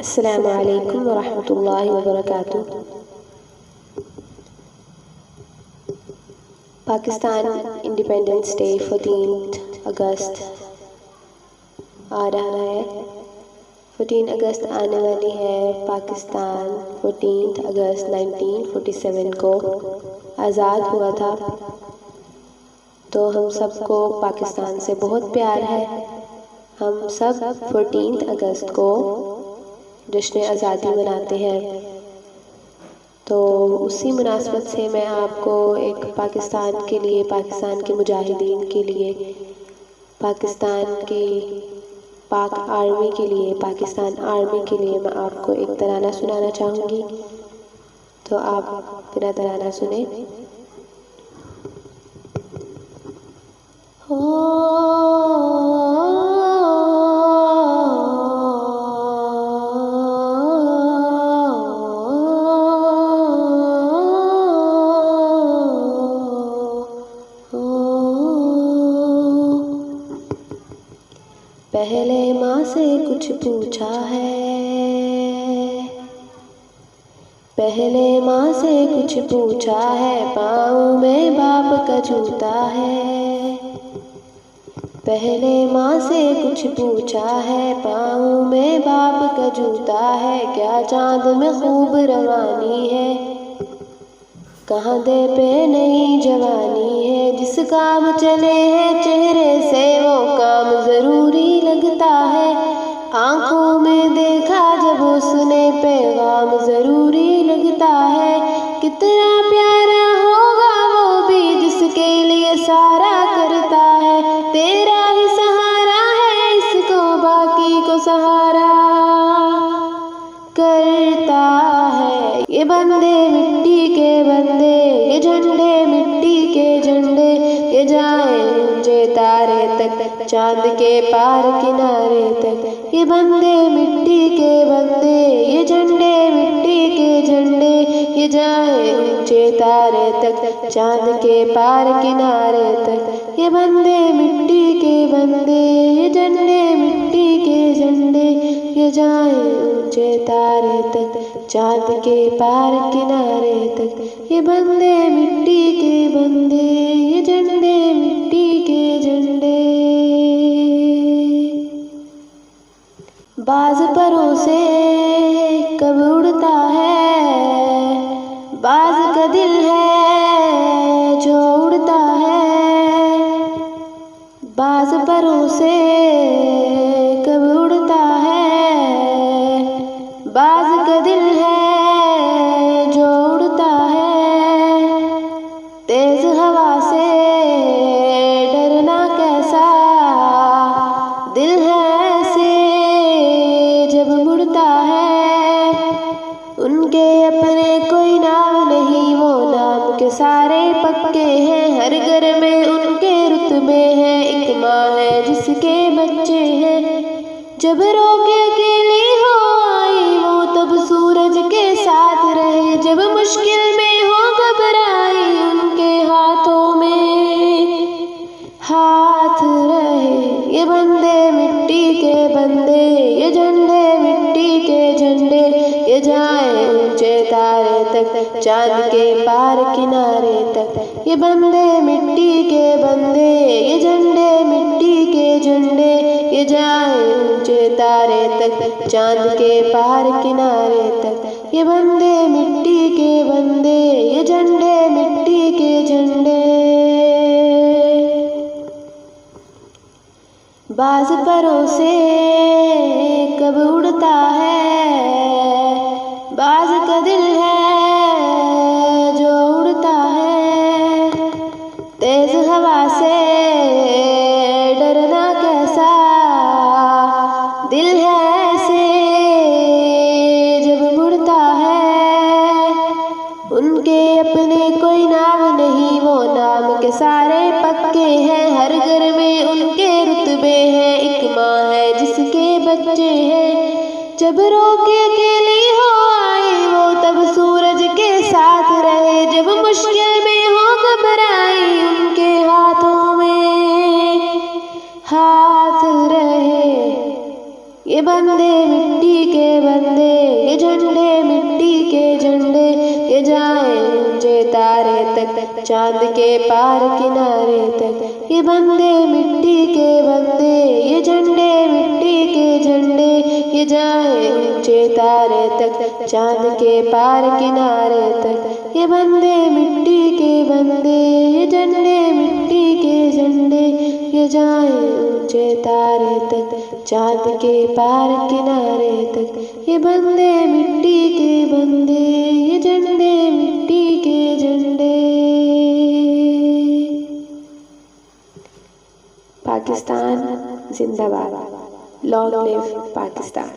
अस्सलामु अलैकुम वरहमतुल्लाहि वबरकातुह। पाकिस्तान इंडिपेंडेंस डे 14 अगस्त आ रहा है। 14 अगस्त आने वाली है। पाकिस्तान 14 अगस्त 1947 को आज़ाद हुआ था। तो हम सबको पाकिस्तान से बहुत प्यार है। हम सब 14 अगस्त को जश्न आज़ादी मनाते हैं। तो उसी मुनासबत से मैं आपको एक पाकिस्तान के लिए, पाकिस्तान के मुजाहिदीन के लिए, पाकिस्तान की पाक आर्मी के लिए, पाकिस्तान आर्मी के लिए मैं आपको एक तराना सुनाना चाहूँगी। तो आप मेरा तराना सुने। पहले माँ से कुछ पूछा है, पहले माँ से कुछ पूछा है, पाँव में बाप का जूता है। पहले माँ से कुछ पूछा है, पाँव में बाप का जूता है। क्या चाँद में खूब रवानी है, कहाँ दे पे नई जवानी है। जिस काम चले हैं चेहरे से वो काम ज़रूरी लगता है। आँखों में देखा जब उसने पैगाम ज़रूरी लगता है। कितना प्यारा होगा वो भी जिसके लिए सारा करता है। तेरा ही सहारा है इसको बाकी को सहारा करता है। ये बंदे मिट्टी के बंदे, ये झंडे मिट्टी के झंडे, ये जाए ऊंचे तारे तक, चांद के पार किनारे तक। ये बंदे मिट्टी के बंदे, ये झंडे मिट्टी के झंडे, ये जाए ऊंचे तारे तक, चांद के पार किनारे तक। ये बंदे मिट्टी के बंदे, ये झंडे मिट्टी के झंडे, ये जाए ऊंचे तारे तक, चांद के पार किनारे तक। ये बंदे मिट्टी के बंदे, ये झंडे मिट्टी के झंडे। बाज परों से कब उड़ता है, बाज का दिल है जो उड़ता है। बाज परों से कब उड़ता है, बाज का दिल है जो उड़ता है। तेज हवा से डरना कैसा, दिल है ऐसे जब मुड़ता है। उनके अपने कोई नाम नहीं, वो नाम के सारे पक्के हैं। हर घर में उनके रुतबे हैं, एक माँ है जिसके बच्चे हैं। जब रोके अकेली हो आई वो तब सूरज के साथ रहे। जब मुश्किल में हो घबराई उनके हाथों में हाथ रहे। ये बंदे मिट्टी के बंदे, ये झंडे मिट्टी के झंडे, ये जाए ऊंचे तारे तक, चांद के पार किनारे तक। ये बंदे मिट्टी के बंदे, ये झंडे मिट्टी के झंडे, ये जाए ऊंचे तारे तक, चांद के पार किनारे तक। ये बंदे मिट्टी के बंदे, ये झंडे मिट्टी के झंडे। बाज परों से कब उड़ता है, बाज का दिल है जो उड़ता है। तेज हवा से डरना कैसा, दिल है ऐसे जब मुड़ता है। उनके अपने कोई नाम नहीं, वो नाम के सारे पक्के हैं। हर घर में उनके रुतबे हैं, एक माँ है जिसके बच्चे हैं। जब रोके अकेली हो आई वो तब सूरज के साथ रहे। जब मुश्किल में हो घबराई उनके हाथों में हाथ रहे। ये बंदे मिट्टी के बंदे, ये झंडे मिट्टी के झंडे, ये जाएं ऊंचे तारे तक, चांद के पार किनारे तक। ये बंदे मिट्टी के बंदे, ये झंडे मिट्टी के झंडे, ये जाएं ऊंचे तारे तक, चांद के पार किनारे तक। ये बंदे मिट्टी के बंदे, ये झंडे मिट्टी के झंडे, ये जाएं ऊंचे तारे तक, चांद के पार किनारे तक। ये बंदे मिट्टी के बंदे, ये झंडे मिट्टी के झंडे। पाकिस्तान जिंदाबाद। Long live Pakistan.